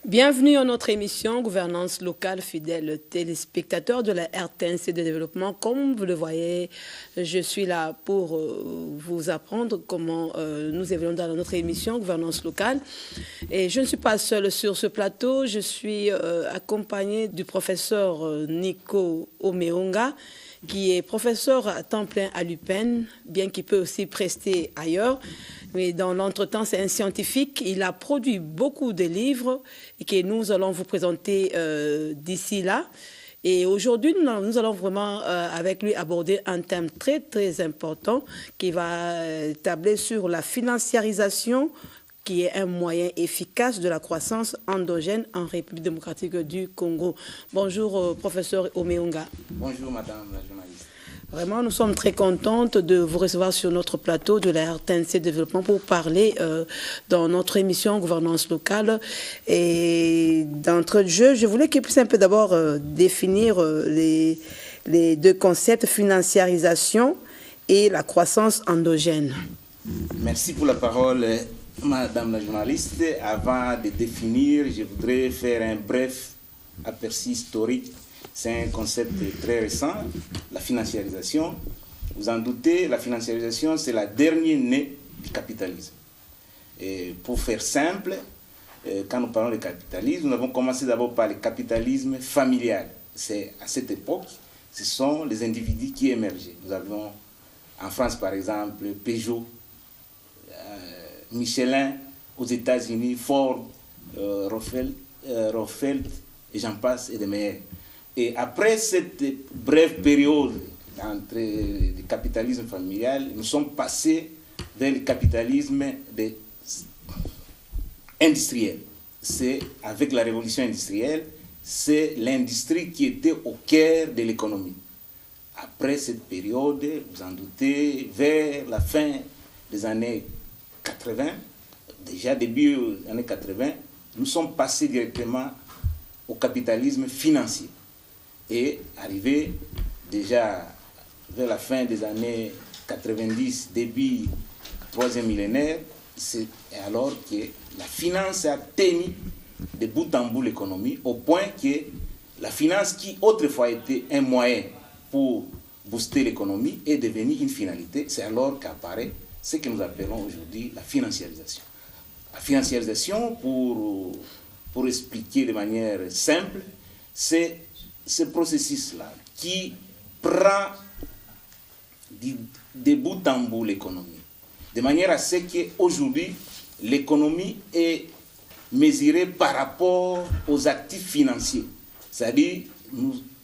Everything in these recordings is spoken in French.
Bienvenue à notre émission Gouvernance locale, fidèles téléspectateurs de la RTNC de développement. Comme vous le voyez, je suis là pour vous apprendre comment nous évoluons dans notre émission Gouvernance locale. Et je ne suis pas seule sur ce plateau, je suis accompagnée du professeur Nico Omeonga, qui est professeur à temps plein à l'UPEN, bien qu'il peut aussi prester ailleurs. Mais dans l'entretemps, c'est un scientifique. Il a produit beaucoup de livres et que nous allons vous présenter d'ici là. Et aujourd'hui, nous allons vraiment, avec lui, aborder un thème très, très important qui va tabler sur la financiarisation, qui est un moyen efficace de la croissance endogène en République démocratique du Congo. Bonjour, professeur Omeonga. Bonjour, madame la journaliste. Vraiment, nous sommes très contentes de vous recevoir sur notre plateau de la RTNC Développement pour parler dans notre émission Gouvernance locale. Et d'entrée de jeu, je voulais qu'il puisse un peu d'abord définir les deux concepts, financiarisation et la croissance endogène. Merci pour la parole, madame la journaliste. Avant de définir, je voudrais faire un bref aperçu historique. C'est un concept très récent, la financiarisation. Vous en doutez, la financiarisation, c'est la dernière née du capitalisme. Et pour faire simple, quand nous parlons de capitalisme, nous avons commencé d'abord par le capitalisme familial. C'est à cette époque, ce sont les individus qui émergeaient. Nous avions en France, par exemple, Peugeot, Michelin, aux États-Unis, Ford, Rockefeller, et j'en passe, et des meilleurs. Et après cette brève période entre le capitalisme familial, nous sommes passés vers le capitalisme industriel. C'est avec la révolution industrielle, c'est l'industrie qui était au cœur de l'économie. Après cette période, vous en doutez, vers la fin des années 80, déjà début des années 80, nous sommes passés directement au capitalisme financier. Et arrivé déjà vers la fin des années 90, début du troisième millénaire, c'est alors que la finance a tenu de bout en bout l'économie, au point que la finance, qui autrefois était un moyen pour booster l'économie, est devenue une finalité. C'est alors qu'apparaît ce que nous appelons aujourd'hui la financiarisation. La financiarisation, pour expliquer de manière simple, c'est ce processus-là qui prend de bout en bout l'économie, de manière à ce qu'aujourd'hui, l'économie est mesurée par rapport aux actifs financiers. C'est-à-dire,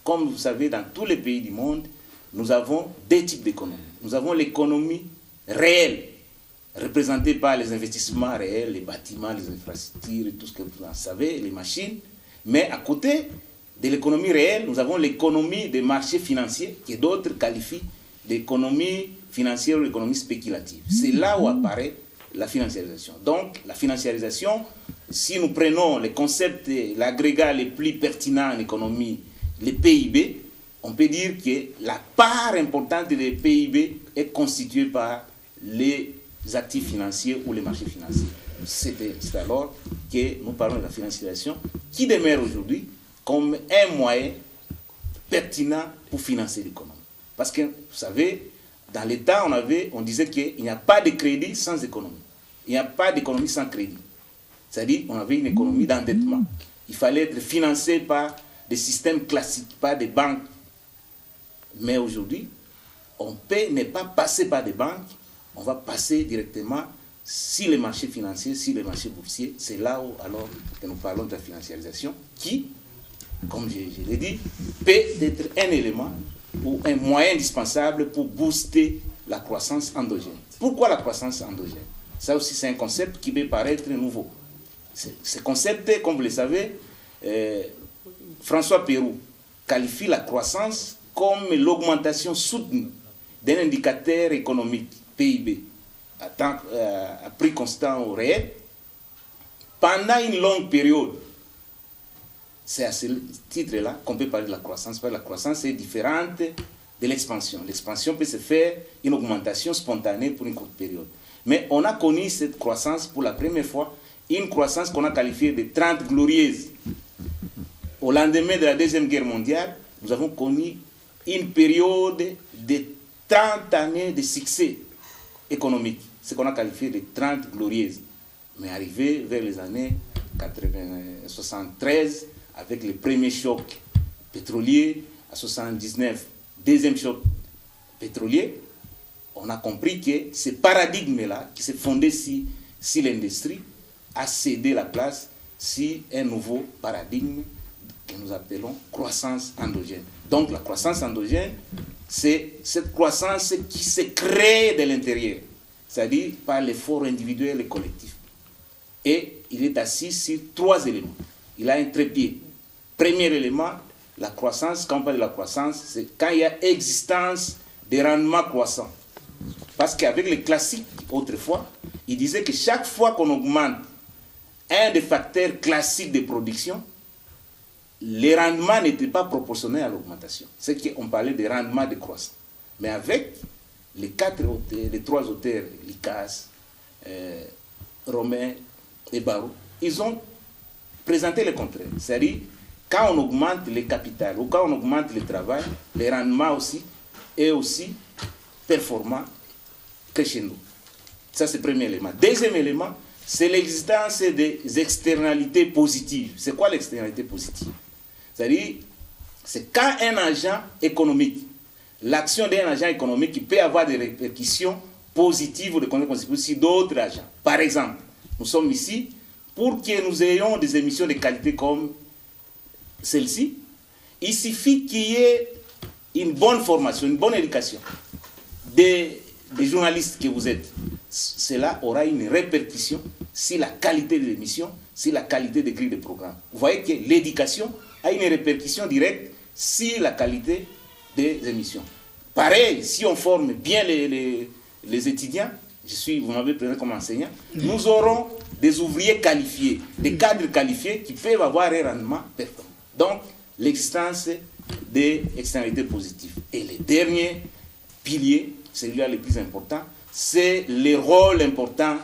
comme vous savez, dans tous les pays du monde, nous avons deux types d'économies. Nous avons l'économie réelle, représentée par les investissements réels, les bâtiments, les infrastructures, tout ce que vous en savez, les machines. Mais à côté de l'économie réelle, nous avons l'économie des marchés financiers, que d'autres qualifient d'économie financière ou l'économie spéculative. C'est là où apparaît la financiarisation. Donc, la financiarisation, si nous prenons les concepts, l'agrégat le plus pertinent en économie, les PIB, on peut dire que la part importante des PIB est constituée par les actifs financiers ou les marchés financiers. C'est alors que nous parlons de la financiarisation qui demeure aujourd'hui comme un moyen pertinent pour financer l'économie. Parce que, vous savez, dans l'État, on disait qu'il n'y a pas de crédit sans économie. Il n'y a pas d'économie sans crédit. C'est-à-dire qu'on avait une économie d'endettement. Il fallait être financé par des systèmes classiques, par des banques. Mais aujourd'hui, on peut ne pas passer par des banques, on va passer directement sur les marchés financiers, sur les marchés boursiers. C'est là où, alors, que nous parlons de la financiarisation, qui, comme je l'ai dit, peut être un élément ou un moyen indispensable pour booster la croissance endogène. Pourquoi la croissance endogène? Ça aussi, c'est un concept qui peut paraître nouveau. Ce concept, comme vous le savez, François Pérou qualifie la croissance comme l'augmentation soutenue d'un indicateur économique, PIB, à prix constant au réel, pendant une longue période. C'est à ce titre-là qu'on peut parler de la croissance, parce que la croissance est différente de l'expansion. L'expansion peut se faire une augmentation spontanée pour une courte période. Mais on a connu cette croissance pour la première fois une croissance qu'on a qualifiée de 30 glorieuses. Au lendemain de la Deuxième Guerre mondiale, nous avons connu une période de 30 années de succès économique, ce qu'on a qualifié de 30 glorieuses. Mais arrivé vers les années 73, avec le premier choc pétrolier, à 79, deuxième choc pétrolier, on a compris que ce paradigme-là, qui s'est fondé si l'industrie, a cédé la place si un nouveau paradigme que nous appelons croissance endogène. Donc la croissance endogène, c'est cette croissance qui se crée de l'intérieur, c'est-à-dire par l'effort individuel et collectif. Et il est assis sur 3 éléments. Il a un trépied. Premier élément, la croissance. Quand on parle de la croissance, c'est quand il y a existence des rendements croissants. Parce qu'avec les classiques, autrefois, ils disaient que chaque fois qu'on augmente un des facteurs classiques de production, les rendements n'étaient pas proportionnels à l'augmentation. C'est qu'on parlait de rendement de croissance. Mais avec les 3 auteurs, Licas, Romain et Barou, ils ont présenté le contraire. C'est-à-dire, quand on augmente les capitales ou quand on augmente le travail, les rendements aussi est aussi performant crescendo. Ça, c'est le premier élément. Deuxième élément, c'est l'existence des externalités positives. C'est quoi l'externalité positive? C'est-à-dire, c'est quand un agent économique, l'action d'un agent économique qui peut avoir des répercussions positives ou des conséquences sur d'autres agents. Par exemple, nous sommes ici pour que nous ayons des émissions de qualité comme celle-ci. Il suffit qu'il y ait une bonne formation, une bonne éducation des journalistes que vous êtes. Cela aura une répercussion sur la qualité de l'émission, sur la qualité des grilles de programme. Vous voyez que l'éducation a une répercussion directe sur la qualité des émissions. Pareil, si on forme bien les étudiants, vous m'avez présenté comme enseignant, nous aurons des ouvriers qualifiés, des cadres qualifiés qui peuvent avoir un rendement performant. Donc, l'existence des externalités positives. Et le dernier pilier, celui-là le plus important, c'est le rôle important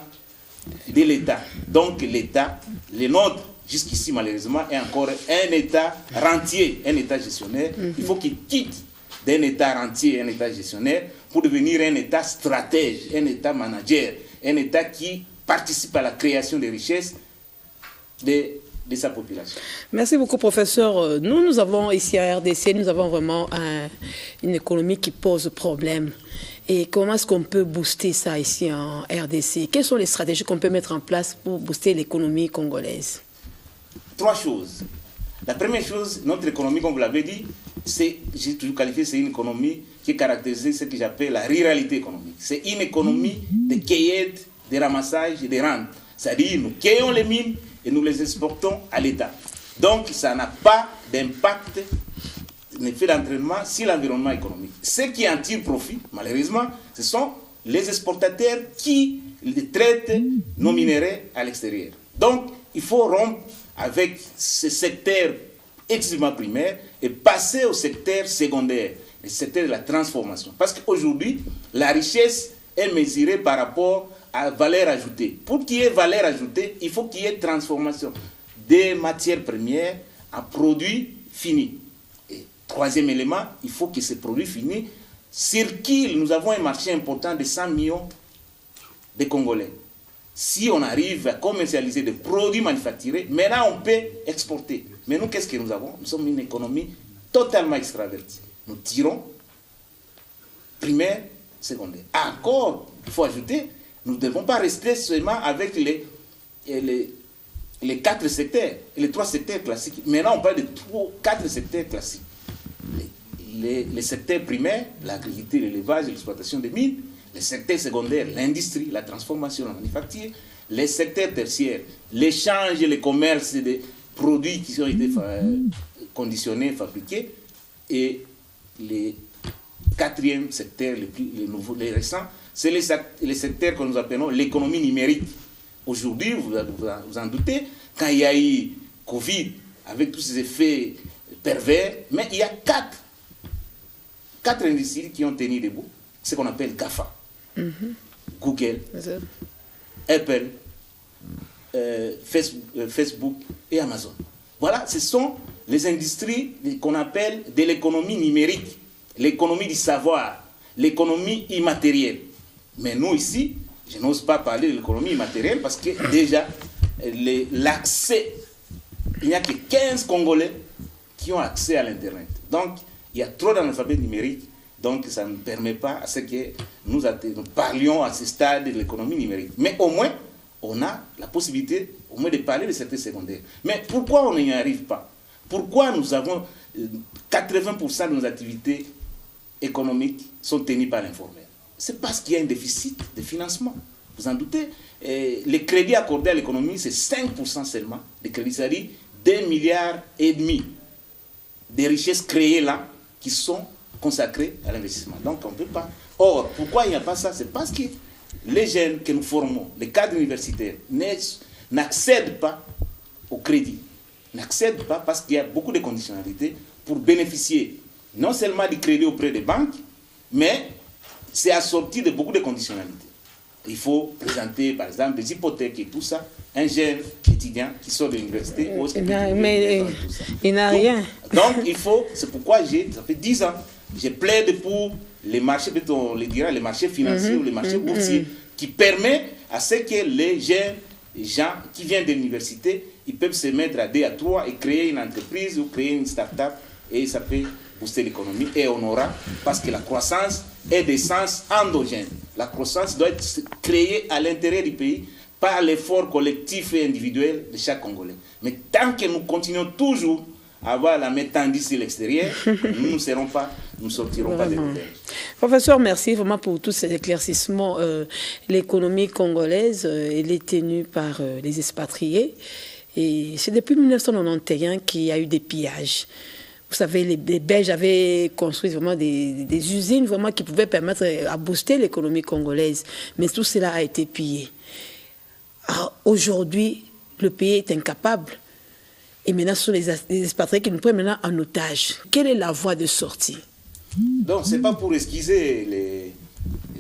de l'État. Donc, l'État, le nôtre, jusqu'ici malheureusement, est encore un État rentier, un État gestionnaire. Il faut qu'il quitte d'un État rentier, un État gestionnaire, pour devenir un État stratège, un État manager, un État qui participe à la création des richesses de sa population. Merci beaucoup, professeur. Nous avons ici à RDC, nous avons vraiment une économie qui pose problème. Et comment est-ce qu'on peut booster ça ici en RDC? Quelles sont les stratégies qu'on peut mettre en place pour booster l'économie congolaise? 3 choses. La première chose, notre économie, comme vous l'avez dit, j'ai toujours qualifié, c'est une économie qui est caractérisée ce que j'appelle la ruralité économique. C'est une économie de cueillette, de ramassage et de rente. C'est-à-dire, nous cueillons les mines et nous les exportons à l'État. Donc, ça n'a pas d'impact, un effet d'entraînement sur l'environnement économique. Ceux qui en tirent profit, malheureusement, ce sont les exportateurs qui traitent nos minéraux à l'extérieur. Donc, il faut rompre avec ce secteur exclusivement primaire et passer au secteur secondaire, le secteur de la transformation. Parce qu'aujourd'hui, la richesse est mesurée par rapport à la valeur ajoutée. Pour qu'il y ait valeur ajoutée, il faut qu'il y ait transformation des matières premières en produits finis. Et troisième élément, il faut que ces produits finis circulent. Nous avons un marché important de 100 millions de Congolais. Si on arrive à commercialiser des produits manufacturés, maintenant on peut exporter. Mais nous, qu'est-ce que nous avons? Nous sommes une économie totalement extravertie. Nous tirons primaire, secondaire. Encore, il faut ajouter, nous ne devons pas rester seulement avec les 4 secteurs, les 3 secteurs classiques. Maintenant, on parle de 4 secteurs classiques. Les secteurs primaires, l'agriculture, l'élevage, l'exploitation des mines. Les secteurs secondaires, l'industrie, la transformation, la manufacture. Les secteurs tertiaires, l'échange et le commerce des produits qui ont été conditionnés, fabriqués. Et les 4e secteur, les récents, c'est les secteurs que nous appelons l'économie numérique. Aujourd'hui, vous en doutez, quand il y a eu Covid, avec tous ces effets pervers, mais il y a 4 industries qui ont tenu debout, ce qu'on appelle GAFA. Google, Apple, Facebook et Amazon. Voilà, ce sont les industries qu'on appelle de l'économie numérique, l'économie du savoir, l'économie immatérielle. Mais nous ici, je n'ose pas parler de l'économie immatérielle parce que déjà, l'accès, il n'y a que 15 Congolais qui ont accès à l'Internet. Donc, il y a trop d'analphabètes numériques, donc ça ne permet pas à ce que nous parlions à ce stade de l'économie numérique. Mais au moins, on a la possibilité au moins de parler de secteur secondaire. Mais pourquoi on n'y arrive pas? Pourquoi nous avons 80% de nos activités économiques sont tenues par l'informel? C'est parce qu'il y a un déficit de financement. Vous en doutez? Les crédits accordés à l'économie, c'est 5% seulement. Les crédits, c'est-à-dire 2,5 milliards de richesses créées là qui sont consacrées à l'investissement. Donc on ne peut pas. Or, pourquoi il n'y a pas ça? C'est parce que les jeunes que nous formons, les cadres universitaires, n'accèdent pas au crédit. N'accèdent pas parce qu'il y a beaucoup de conditionnalités pour bénéficier non seulement du crédit auprès des banques, mais c'est assorti de beaucoup de conditionnalités. Il faut présenter, par exemple, des hypothèques et tout ça. Un jeune étudiant qui sort de l'université, il n'a rien. Donc, il faut, c'est pourquoi ça fait 10 ans, je plaide pour les marchés, on les dira, les marchés financiers ou les marchés boursiers, qui permet à ce que les jeunes gens qui viennent de l'université, ils peuvent se mettre à 2 à 3 et créer une entreprise ou créer une start-up et ça peut booster l'économie et on aura, parce que la croissance est d'essence endogène. La croissance doit être créée à l'intérieur du pays par l'effort collectif et individuel de chaque Congolais. Mais tant que nous continuons toujours à avoir la main tendue sur l'extérieur, nous ne sortirons pas de l'auberge. Professeur, merci vraiment pour tous ces éclaircissements. L'économie congolaise, elle est tenue par les expatriés. Et c'est depuis 1991 qu'il y a eu des pillages. Vous savez, les Belges avaient construit vraiment des usines vraiment qui pouvaient permettre à booster l'économie congolaise. Mais tout cela a été pillé. Aujourd'hui, le pays est incapable. Et maintenant, ce sont les expatriés qui nous prennent maintenant en otage. Quelle est la voie de sortie? Donc, ce n'est pas pour excuser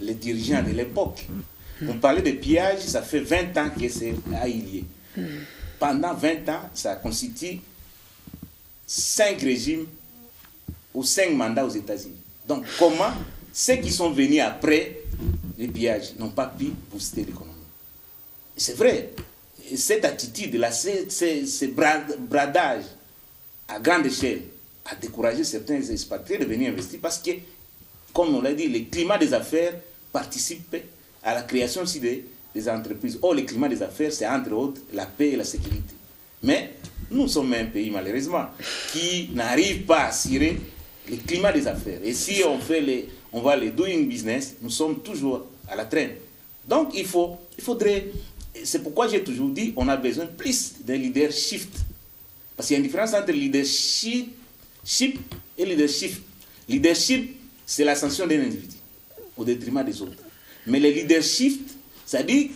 les dirigeants de l'époque. On parlait de pillage, ça fait 20 ans que c'est à Ilié. Pendant 20 ans, ça constitue 5 régimes ou 5 mandats aux États-Unis. Donc, comment ceux qui sont venus après les pillages n'ont pas pu booster l'économie? C'est vrai, cette attitude, ce bradage à grande échelle a découragé certains expatriés de venir investir parce que, comme on l'a dit, le climat des affaires participe à la création aussi des entreprises. Or, le climat des affaires, c'est entre autres la paix et la sécurité. Mais nous sommes un pays, malheureusement, qui n'arrive pas à assurer le climat des affaires. Et si on va les doing business, nous sommes toujours à la traîne. Donc, il faudrait... C'est pourquoi j'ai toujours dit qu'on a besoin plus d'un leadership. Parce qu'il y a une différence entre leadership et leadership. Leadership, c'est l'ascension d'un individu au détriment des autres. Mais le leadership, c'est-à-dire,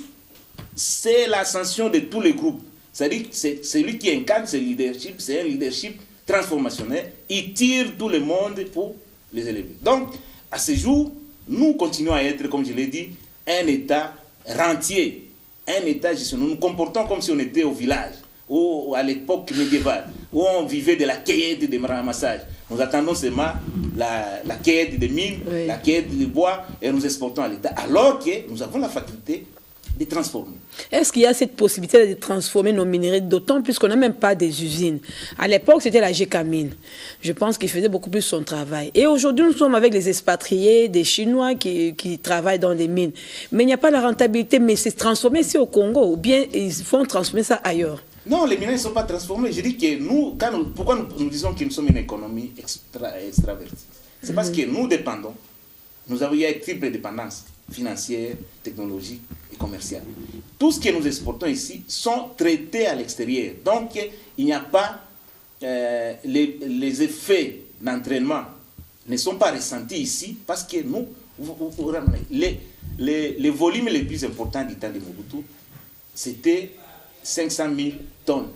c'est l'ascension de tous les groupes. C'est-à-dire, c'est celui qui incarne ce leadership, c'est un leadership transformationnel. Il tire tout le monde pour les élever. Donc, à ce jour, nous continuons à être, comme je l'ai dit, un État rentier. Un État gestionnaire. Nous nous comportons comme si on était au village, ou à l'époque médiévale, où on vivait de la cueillette et des ramassages. Nous attendons seulement la cueillette des mines, oui, la cueillette des bois, et nous exportons à l'État, alors que nous avons la faculté de transformer. Est-ce qu'il y a cette possibilité de transformer nos minerais, d'autant plus qu'on n'a même pas des usines? À l'époque, c'était la GECAMINE. Je pense qu'il faisait beaucoup plus son travail. Et aujourd'hui, nous sommes avec les expatriés, des Chinois qui travaillent dans les mines. Mais il n'y a pas la rentabilité, mais c'est transformé ici au Congo, ou bien ils font transformer ça ailleurs? Non, les minerais ne sont pas transformés. Je dis que nous, pourquoi nous disons que nous sommes une économie extravertie? C'est parce que nous dépendons. Il y a une triple dépendance financière, technologique et commerciale. Tout ce que nous exportons ici sont traités à l'extérieur. Donc, il n'y a pas les effets d'entraînement ne sont pas ressentis ici parce que nous, les volumes les plus importants du temps de Mobutu, c'était 500 000 tonnes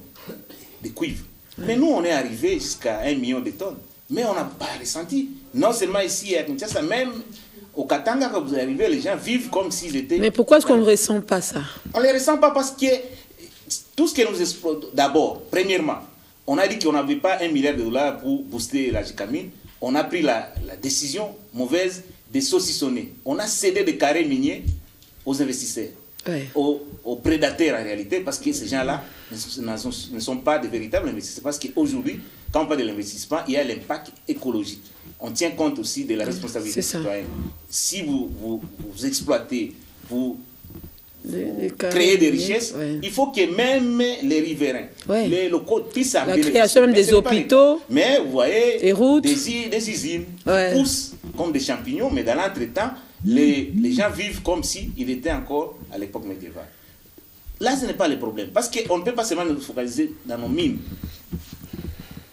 de cuivre. Mais nous, on est arrivé jusqu'à 1 million de tonnes. Mais on n'a pas ressenti. Non seulement ici à Kinshasa, même au Katanga, quand vous arrivez, les gens vivent comme s'ils étaient... Mais pourquoi est-ce qu'on ne ressent pas ça? On ne les ressent pas parce que Tout ce que nous explorons, d'abord, premièrement, on a dit qu'on n'avait pas $1 milliard pour booster la Gécamine. On a pris la décision mauvaise de saucissonner. On a cédé des carrés miniers aux investisseurs, aux prédateurs en réalité, parce que ces gens-là ne sont pas de véritables investisseurs. Parce qu'aujourd'hui, quand on parle de l'investissement, il y a l'impact écologique. On tient compte aussi de la responsabilité citoyenne. Si vous exploitez, vous créer des richesses, il faut que même les riverains, les locaux puissent en bénéficier. La création même des hôpitaux, mais vous voyez, des routes, des usines poussent comme des champignons, mais dans l'entretemps, les gens vivent comme s'ils étaient encore à l'époque médiévale. Là, ce n'est pas le problème, parce qu'on ne peut pas seulement nous focaliser dans nos mines.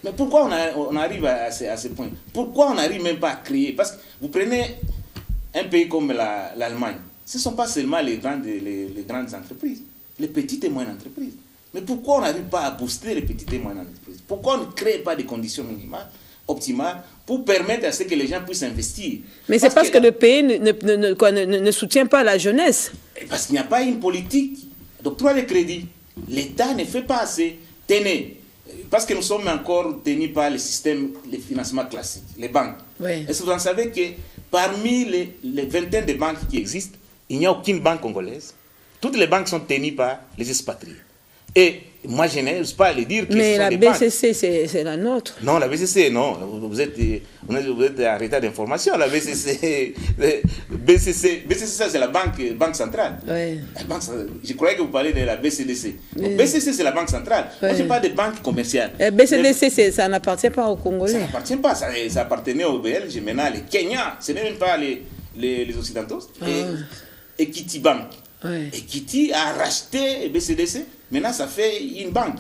Mais pourquoi on arrive à ce point? Pourquoi on n'arrive même pas à créer? Parce que vous prenez un pays comme l'Allemagne, ce ne sont pas seulement les grandes entreprises, les petites et moyennes entreprises. Mais pourquoi on n'arrive pas à booster les petites et moyennes entreprises? Pourquoi on ne crée pas des conditions minimales, optimales, pour permettre à ce que les gens puissent investir? Mais c'est parce que le pays ne soutient pas la jeunesse. Parce qu'il n'y a pas une politique d'octroi de crédit. L'État ne fait pas assez. Tenez, parce que nous sommes encore tenus par le système de financement classique, les banques. Est-ce que vous en savez que parmi les vingtaines de banques qui existent, il n'y a aucune banque congolaise? Toutes les banques sont tenues par les expatriés. Et moi, je n'ose pas le dire que mais ce sont la des BCC, c'est la nôtre. Non, la BCC, non. Vous êtes en retard d'information. La BCC, ça c'est la banque centrale. Je croyais que vous parlez de la BCDC. Donc, BCC, c'est la banque centrale. Moi, je parle de banque commerciale. BCDC, ça n'appartient pas aux Congolais. Ça n'appartient pas. Ça appartenait aux Belges, maintenant les Kenyans. Ce n'est même pas les Occidentaux. Et Equity Bank. Equity a racheté BCDC. Maintenant, ça fait une banque.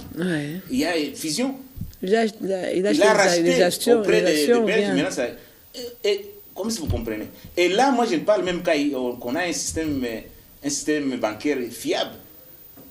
Il y a une fusion. Il a racheté auprès des Belges. Maintenant, et comme si vous comprenez. Et là, moi, je ne parle même qu'on a un système bancaire fiable.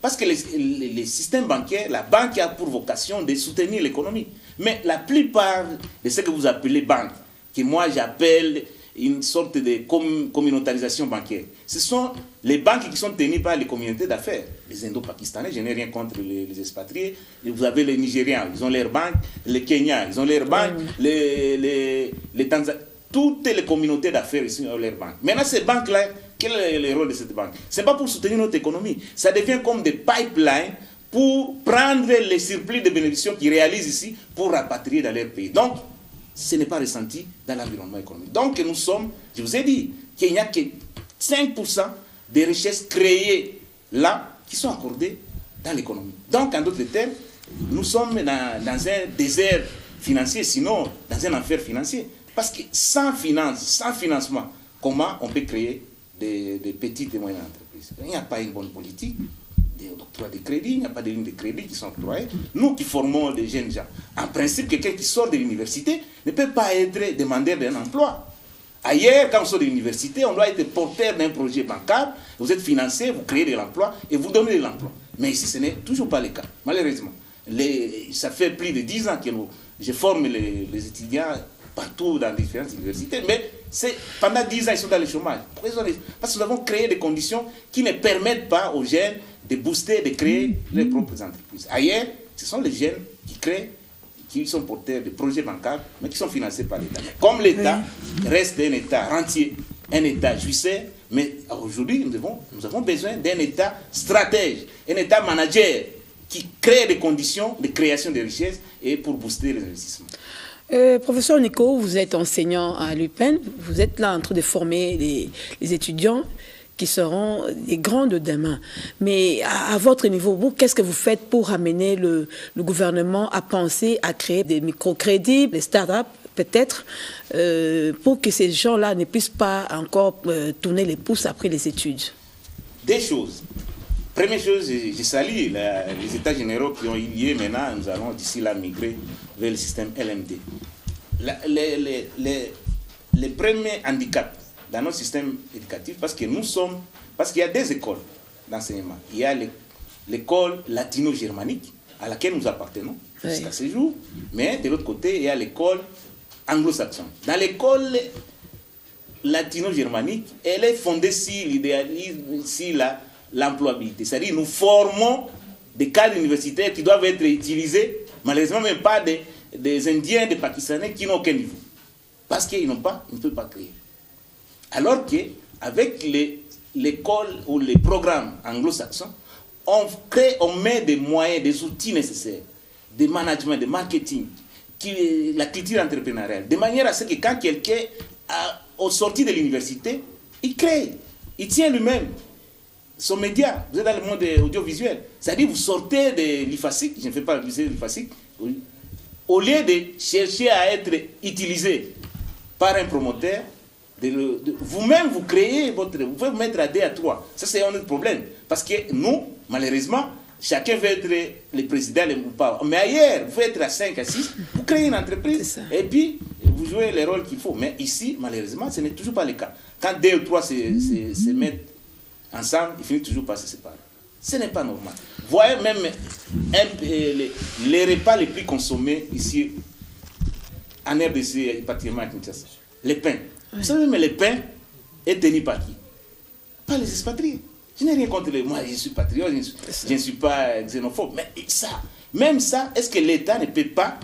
Parce que les systèmes bancaires, la banque a pour vocation de soutenir l'économie. Mais la plupart de ce que vous appelez banque, que moi j'appelle une sorte de communautarisation bancaire, ce sont les banques qui sont tenues par les communautés d'affaires. Les Indo-Pakistanais, je n'ai rien contre les expatriés. Vous avez les Nigérians, ils ont leurs banques. Les Kenyans, ils ont leurs banques. Les Tanzaniens, toutes les communautés d'affaires ici ont leurs banques. Maintenant, ces banques-là, quel est le rôle de cette banque? Ce n'est pas pour soutenir notre économie. Ça devient comme des pipelines pour prendre les surplus de bénéficiaires qu'ils réalisent ici pour rapatrier dans leur pays. Donc, ce n'est pas ressenti dans l'environnement économique. Donc, nous sommes, je vous ai dit, qu'il n'y a que 5% des richesses créées là qui sont accordées dans l'économie. Donc, en d'autres termes, nous sommes dans un désert financier, sinon dans un enfer financier. Parce que sans finance, sans financement, comment on peut créer des petites et moyennes entreprises? Il n'y a pas une bonne politique d'octroi de crédit, il n'y a pas de lignes de crédit qui sont octroyées. Nous qui formons des jeunes gens, en principe, quelqu'un qui sort de l'université ne peut pas être demandeur d'un emploi. Ailleurs, quand on sort de l'université, on doit être porteur d'un projet bancable, vous êtes financé, vous créez de l'emploi et vous donnez de l'emploi. Mais ici, ce n'est toujours pas le cas, malheureusement. Ça fait plus de 10 ans que je forme les étudiants partout dans différentes universités, mais pendant 10 ans, ils sont dans le chômage. Parce que nous avons créé des conditions qui ne permettent pas aux jeunes de booster, de créer leurs propres entreprises. Ailleurs, ce sont les jeunes qui créent, qui sont porteurs de projets bancaires, mais qui sont financés par l'État. Comme l'État reste un État rentier, un État jouisseur, mais aujourd'hui, nous avons besoin d'un État stratège, un État manager qui crée des conditions de création de richesses et pour booster les investissements. Professeur Nico, vous êtes enseignant à l'UPEN, vous êtes là en train de former les étudiants qui seront les grands de demain. Mais à votre niveau, vous, qu'est-ce que vous faites pour amener le gouvernement à penser à créer des microcrédits, des start-up peut-être, pour que ces gens-là ne puissent pas encore tourner les pouces après les études? Des choses. Première chose, je salue les états généraux qui ont eu lieu. Maintenant, nous allons d'ici là migrer vers le système LMD. Les premiers handicaps dans notre système éducatif, parce qu'il y a des écoles d'enseignement. Il y a l'école latino-germanique, à laquelle nous appartenons jusqu'à ce jour, mais de l'autre côté, il y a l'école anglo-saxonne. Dans l'école latino-germanique, elle est fondée sur l'idéalisme, sur l'employabilité. C'est-à-dire nous formons des cadres universitaires qui doivent être utilisés, malheureusement même pas des Indiens, des Pakistanais qui n'ont aucun niveau. Parce qu'ils ne peuvent pas créer. Alors qu'avec l'école ou les programmes anglo-saxons, on met des moyens, des outils nécessaires, de management, de marketing, la culture entrepreneuriale, de manière à ce que quand quelqu'un, au sorti de l'université, il crée, il tient lui-même son média. Vous êtes dans le monde audiovisuel. C'est-à-dire vous sortez de l'IFASIC, je ne fais pas le lycée de l'IFASIC, au lieu de chercher à être utilisé par un promoteur, vous-même vous créez vous pouvez vous mettre à 2 à 3. Ça c'est un autre problème. Parce que nous, malheureusement, chacun veut être le président, mais ailleurs, vous pouvez être à 5, à 6, vous créez une entreprise et puis vous jouez les rôles qu'il faut. Mais ici, malheureusement, ce n'est toujours pas le cas. Quand 2 ou 3 se mettent ensemble, ils finissent toujours par se séparer. Ce n'est pas normal. Voyez même les repas les plus consommés ici en RDC, particulièrement à Kinshasa. Les pains. Vous savez, mais le pain est tenu par qui? Par les expatriés. Je n'ai rien contre moi, je suis patriote, je ne suis pas xénophobe. Mais ça, même ça, est-ce que l'État ne peut pas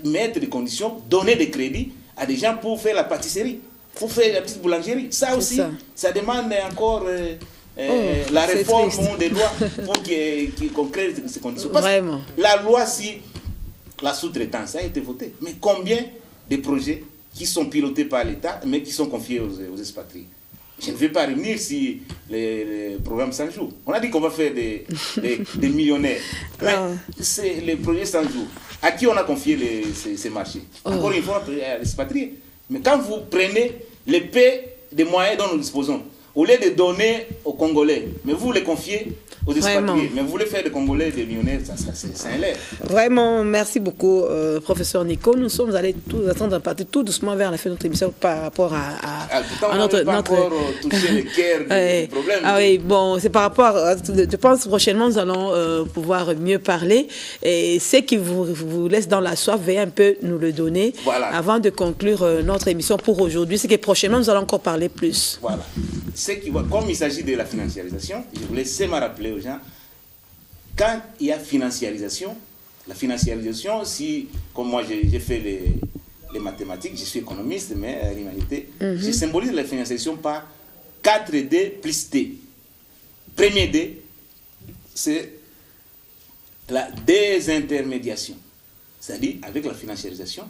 mettre des conditions, donner des crédits à des gens pour faire la pâtisserie, pour faire la petite boulangerie? Ça aussi, ça demande encore la réforme des lois pour qu'on crée ces conditions. Parce Vraiment. Que la loi, si la sous-traitance a été votée, mais combien de projets qui sont pilotés par l'État, mais qui sont confiés aux expatriés? Je ne vais pas revenir si le programme 100 jours. On a dit qu'on va faire des millionnaires. Mais c'est les projets 100 jours. À qui on a confié ces marchés? Encore une fois, à l'expatrié. Mais quand vous prenez les paix des moyens dont nous disposons, au lieu de donner aux Congolais, mais vous les confiez aux expatriés. Mais vous voulez faire des Congolais des millionnaires, c'est un l'air. Vraiment, merci beaucoup, professeur Nico. Nous sommes allés attendre partir tout doucement vers la fin de notre émission par rapport à notre... encore toucher le cœur du problème. Ah oui, bon, c'est par rapport... je pense prochainement, nous allons pouvoir mieux parler. Et ce qui vous laisse dans la soif, veuillez un peu nous le donner avant de conclure notre émission pour aujourd'hui. C'est que prochainement, nous allons encore parler plus. Voilà. Comme il s'agit de la financiarisation, je voulais seulement rappeler aux gens, quand il y a financiarisation, la financiarisation, si, comme moi j'ai fait les mathématiques, je suis économiste, mais à l'humanité, je symbolise la financiarisation par 4D plus D. Premier D, c'est la désintermédiation. C'est-à-dire, avec la financiarisation,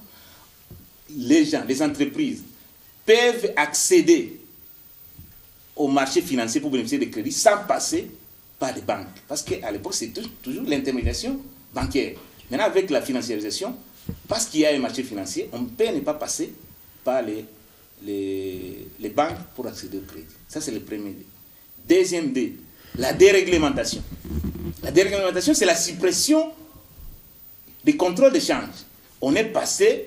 les gens, les entreprises peuvent accéder au marché financier pour bénéficier des crédits sans passer par les banques. Parce qu'à l'époque, c'est toujours l'intermédiation bancaire. Maintenant, avec la financiarisation, parce qu'il y a un marché financier, on peut ne pas passer par les banques pour accéder au crédit. Ça, c'est le premier D. Deuxième D, la déréglementation. La déréglementation, c'est la suppression des contrôles d'échange. On est passé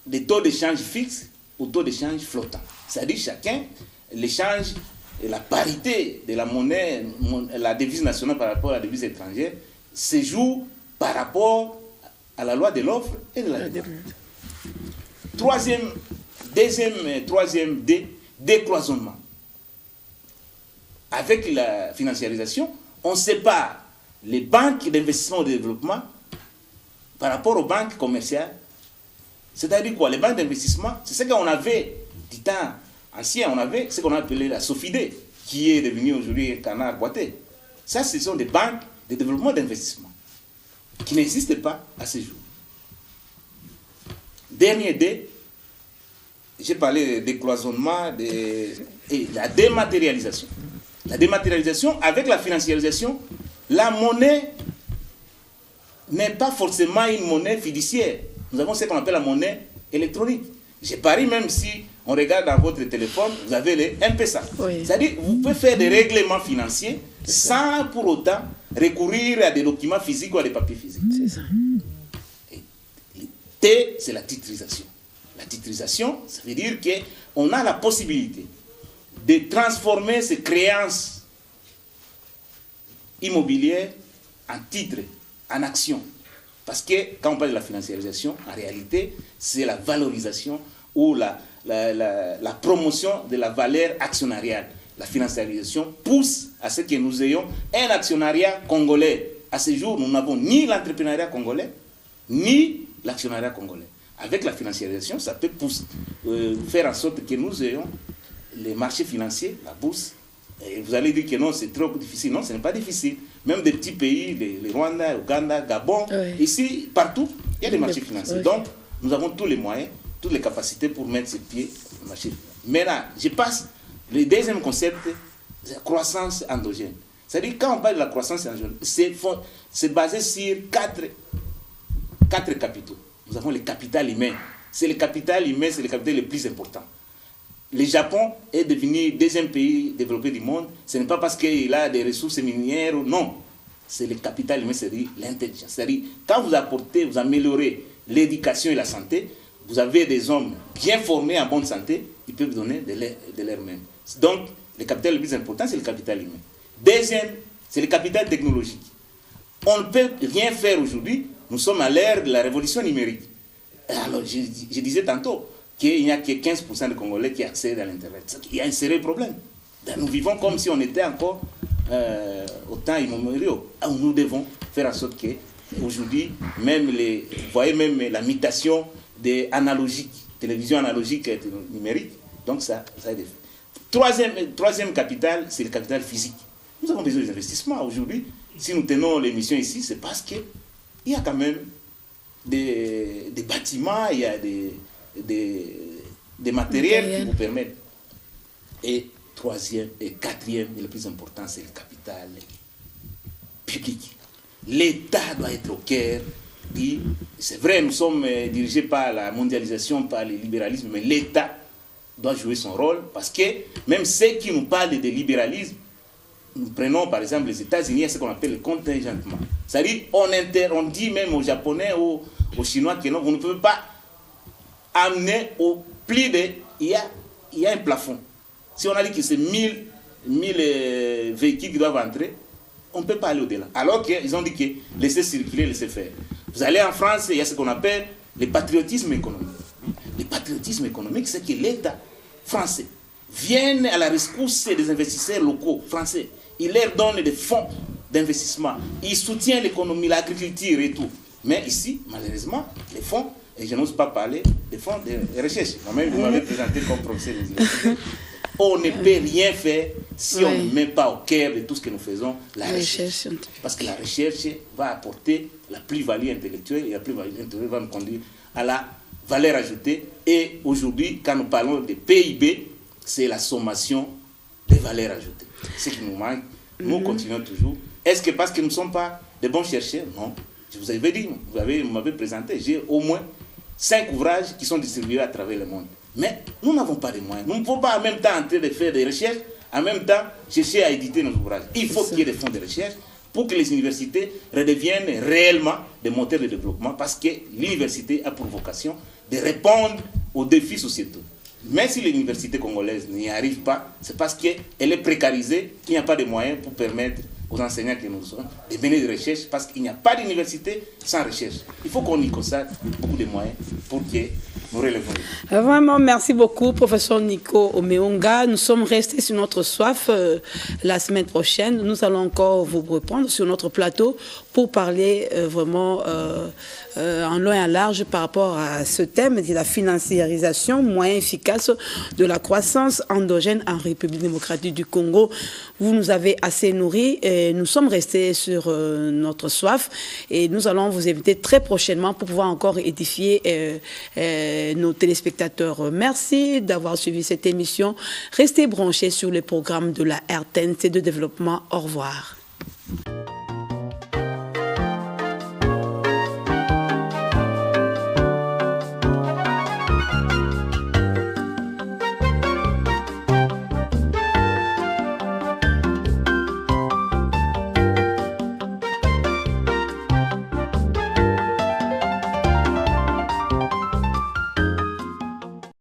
des taux d'échange fixes au taux d'échange flottant. C'est-à-dire chacun, l'échange et la parité de la monnaie, la devise nationale par rapport à la devise étrangère, se joue par rapport à la loi de l'offre et de la demande. Troisième D, décloisonnement. Avec la financiarisation, on sépare les banques d'investissement et de développement par rapport aux banques commerciales. C'est-à-dire quoi? Les banques d'investissement, c'est ce qu'on avait du temps ancien, on avait ce qu'on appelait la SOFIDE, qui est devenue aujourd'hui un canard boité. Ça, ce sont des banques de développement d'investissement qui n'existent pas à ce jour. Dernier D, j'ai parlé de décloisonnement et la dématérialisation. La dématérialisation, avec la financiarisation, la monnaie n'est pas forcément une monnaie fiduciaire. Nous avons ce qu'on appelle la monnaie électronique. Je parie, même si on regarde dans votre téléphone, vous avez les M-Pesa. Oui. C'est-à-dire vous pouvez faire des règlements financiers sans pour autant recourir à des documents physiques ou à des papiers physiques. C'est ça. Et T, c'est la titrisation. La titrisation, ça veut dire qu'on a la possibilité de transformer ces créances immobilières en titres, en actions. Parce que quand on parle de la financiarisation, en réalité, c'est la valorisation ou la promotion de la valeur actionnariale. la financiarisation pousse à ce que nous ayons un actionnariat congolais. À ce jour, nous n'avons ni l'entrepreneuriat congolais, ni l'actionnariat congolais. Avec la financiarisation, ça peut faire en sorte que nous ayons les marchés financiers, la bourse. Et vous allez dire que non, c'est trop difficile. Non, ce n'est pas difficile. Même des petits pays, les Rwanda, Ouganda, Gabon, ici, partout, il y a des marchés financiers. Donc, nous avons tous les moyens, toutes les capacités pour mettre ses pieds au marché. Mais là, je passe, le deuxième concept, c'est la croissance endogène. C'est-à-dire, quand on parle de la croissance endogène, c'est basé sur quatre capitaux. Nous avons le capital humain. C'est le capital humain, c'est le capital le plus important. Le Japon est devenu le deuxième pays développé du monde. Ce n'est pas parce qu'il a des ressources minières, non. C'est le capital humain, c'est-à-dire l'intelligence. C'est-à-dire, quand vous apportez, vous améliorez l'éducation et la santé, vous avez des hommes bien formés en bonne santé, ils peuvent donner de leur-même. Donc, le capital le plus important, c'est le capital humain. Deuxième, c'est le capital technologique. On ne peut rien faire aujourd'hui. Nous sommes à l'ère de la révolution numérique. Alors, je disais tantôt qu'il n'y a que 15% de Congolais qui accèdent à l'Internet. Il y a un sérieux problème. Nous vivons comme si on était encore au temps immémorial. Nous devons faire en sorte qu'aujourd'hui, vous voyez même la mutation des analogiques, télévision analogique et numérique. Donc ça a des effets. Troisième capital, c'est le capital physique. Nous avons besoin d'investissements aujourd'hui. Si nous tenons l'émission ici, c'est parce qu'il y a quand même des bâtiments, il y a des matériels qui vous permettent. Et troisième et quatrième, et le plus important, c'est le capital public. L'État doit être au cœur. C'est vrai, nous sommes dirigés par la mondialisation, par le libéralisme, mais l'État doit jouer son rôle parce que même ceux qui nous parlent de libéralisme, nous prenons par exemple les États-Unis, ce qu'on appelle le contingentement. C'est-à-dire, on dit même aux Japonais, aux Chinois que non, vous ne pouvez pas amener au plus de... Il y a un plafond. Si on a dit que c'est 1000 véhicules qui doivent entrer, on ne peut pas aller au-delà. Alors qu'ils ont dit que laissez circuler, laissez faire. Vous allez en France, il y a ce qu'on appelle le patriotisme économique. Le patriotisme économique, c'est que l'État français vienne à la rescousse des investisseurs locaux français. Il leur donne des fonds d'investissement. Il soutient l'économie, l'agriculture et tout. Mais ici, malheureusement, les fonds, et je n'ose pas parler des fonds de recherche. Moi-même, vous m'avez présenté comme professeur des universités. On ne peut rien faire si on ne met pas au cœur de tout ce que nous faisons la recherche. Parce que la recherche va apporter la plus-value intellectuelle et la plus-value intellectuelle va nous conduire à la valeur ajoutée. Et aujourd'hui, quand nous parlons de PIB, c'est la sommation des valeurs ajoutées. Ce qui nous manque, nous continuons toujours. Est-ce que parce que nous ne sommes pas de bons chercheurs? Non. Je vous avais dit, vous m'avez présenté, j'ai au moins 5 ouvrages qui sont distribués à travers le monde. Mais nous n'avons pas de moyens. Nous ne pouvons pas en même temps en train de faire des recherches, en même temps chercher à éditer nos ouvrages. Il faut qu'il y ait des fonds de recherche pour que les universités redeviennent réellement des moteurs de développement, parce que l'université a pour vocation de répondre aux défis sociétaux. Mais si l'université congolaise n'y arrive pas, c'est parce qu'elle est précarisée, qu'il n'y a pas de moyens pour permettre aux enseignants que nous sommes de mener des recherches, parce qu'il n'y a pas d'université sans recherche. Il faut qu'on y consacre beaucoup de moyens pour que nous relevons. Vraiment, merci beaucoup, professeur Nico Omeonga. Nous sommes restés sur notre soif. La semaine prochaine, nous allons encore vous reprendre sur notre plateau pour parler vraiment en long et en large par rapport à ce thème de la financiarisation, moyen efficace de la croissance endogène en République démocratique du Congo. Vous nous avez assez nourris et nous sommes restés sur notre soif et nous allons vous inviter très prochainement pour pouvoir encore édifier nos téléspectateurs. Merci d'avoir suivi cette émission. Restez branchés sur les programmes de la RTNC de développement. Au revoir.